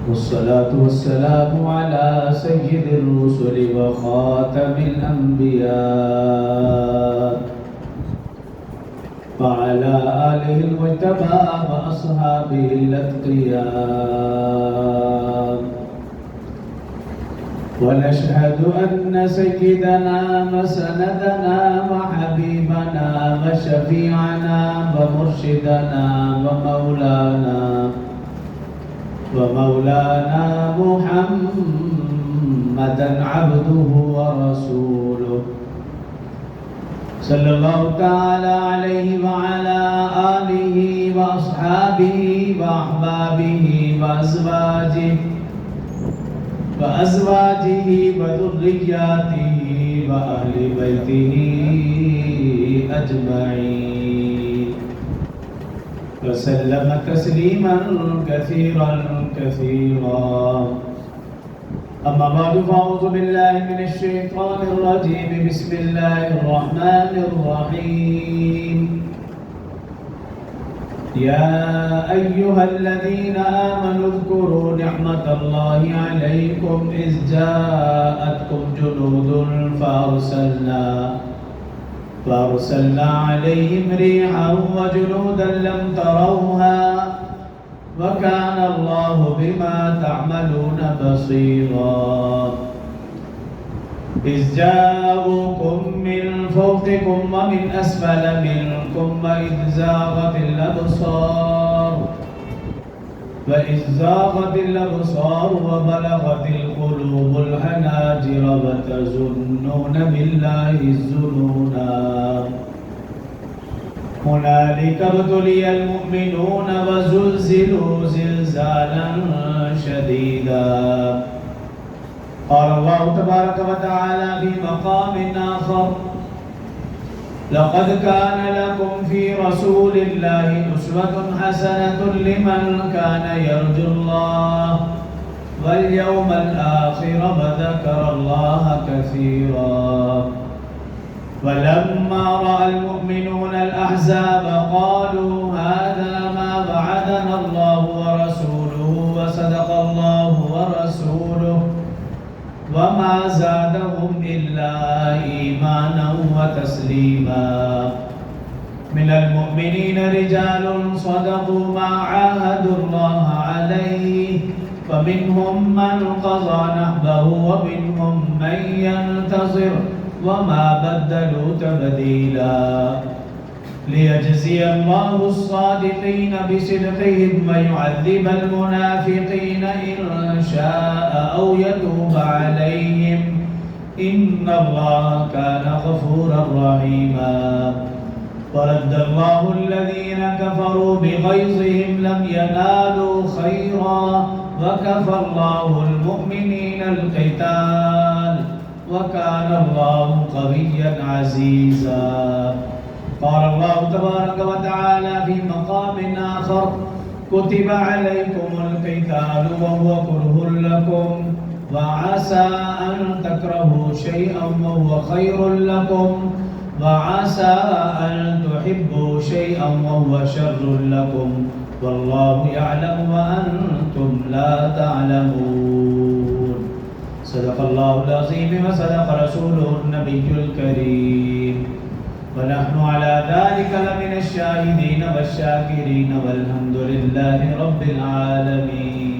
والصلاة والسلام على سيد الرسل وخاتم الأنبياء وعلى آله المجتبى وأصحابه الأتقياء. ونشهد أن سيدنا وسندنا وحبيبنا وشفيعنا ومرشدنا ومولانا محمدا عبده ورسوله صلى الله تعالى عليه وعلى آله وأصحابه وأحبابه وأزواجه وذرياته وأهل بيته أجمعين وسلم تسليما كثيرا أما بعد فأعوذ بالله من الشيطان الرجيم. بسم الله الرحمن الرحيم. يا أيها الذين آمنوا اذكروا نعمة الله عليكم إذ جاءتكم جنود فأرسلنا عليهم ريحا وجنودا لم تروها وكان الله بما تعملون بصيرا. إذ جاءوكم من فوقكم ومن أسفل منكم وإذ زاغت الأبصار وبلغت القلوب الحناجر وتظنون بالله الظنونا. هنالك ابتلي المؤمنون وزلزلوا زلزالا شديدا. قال الله تبارك وتعالى في مقام آخر: لقد كان لكم في رسول الله أسوة حسنة لمن كان يرجو الله واليوم الآخر وذكر الله كثيرا. ولما رأى المؤمنون الأحزاب قالوا هذا ما وعدنا الله ورسوله وصدق الله ورسوله وما زادهم إلا إيمانا وتسليما. من المؤمنين رجال صدقوا ما عاهدوا الله عليه فمنهم من قضى نحبه ومنهم من ينتظر وما بدلوا تبديلا. ليجزي الله الصادقين بصدقهم ويعذب المنافقين إن شاء أو يتوب عليهم إن الله كان غفورا رحيما. ورد الله الذين كفروا بغيظهم لم ينالوا خيرا وكفى الله المؤمنين القتال وكان الله قويا عزيزا. قال الله تبارك وتعالى في مقام آخر: كتب عليكم القتال وهو كره لكم وعسى أن تكرهوا شيئا وهو خير لكم وعسى أن تحبوا شيئا وهو شر لكم والله يعلم وأنتم لا تعلمون. صدق الله العظيم وصدق رسوله النبي الكريم ونحن على ذلك لمن الشاهدين والشاكرين والحمد لله رب العالمين.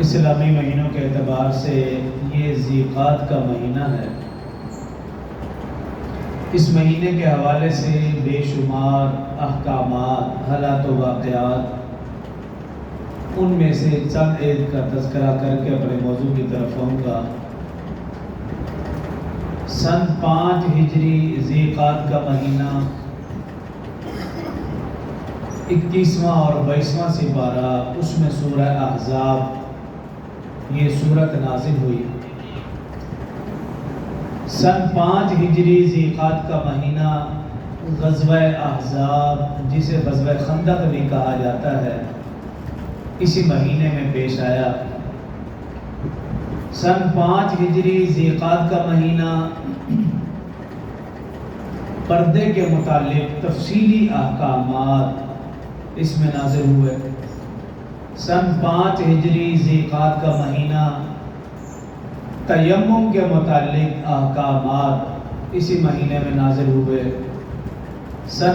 اسلامی مہینوں کے اعتبار سے یہ ذیقات کا مہینہ ہے۔ اس مہینے کے حوالے سے بے شمار احکامات، حالات و واقعات، ان میں سے چند ایک کا تذکرہ کر کے اپنے موضوع کی طرف آؤں گا۔ سن 5 ہجری ذیقات کا مہینہ 21واں اور 22واں سپارہ، اس میں سورہ احزاب یہ سورت نازل ہوئی۔ سن 5 ہجری ذیقات کا مہینہ غزوہ احزاب، جسے غزوہ خندق بھی کہا جاتا ہے، اسی مہینے میں پیش آیا۔ سن 5 ہجری ذیقات کا مہینہ پردے کے متعلق تفصیلی احکامات اس میں نازل ہوئے۔ سن 5 ہجری ذیقات کا مہینہ تیمم کے متعلق احکامات اسی مہینے میں نازل ہوئے۔ سن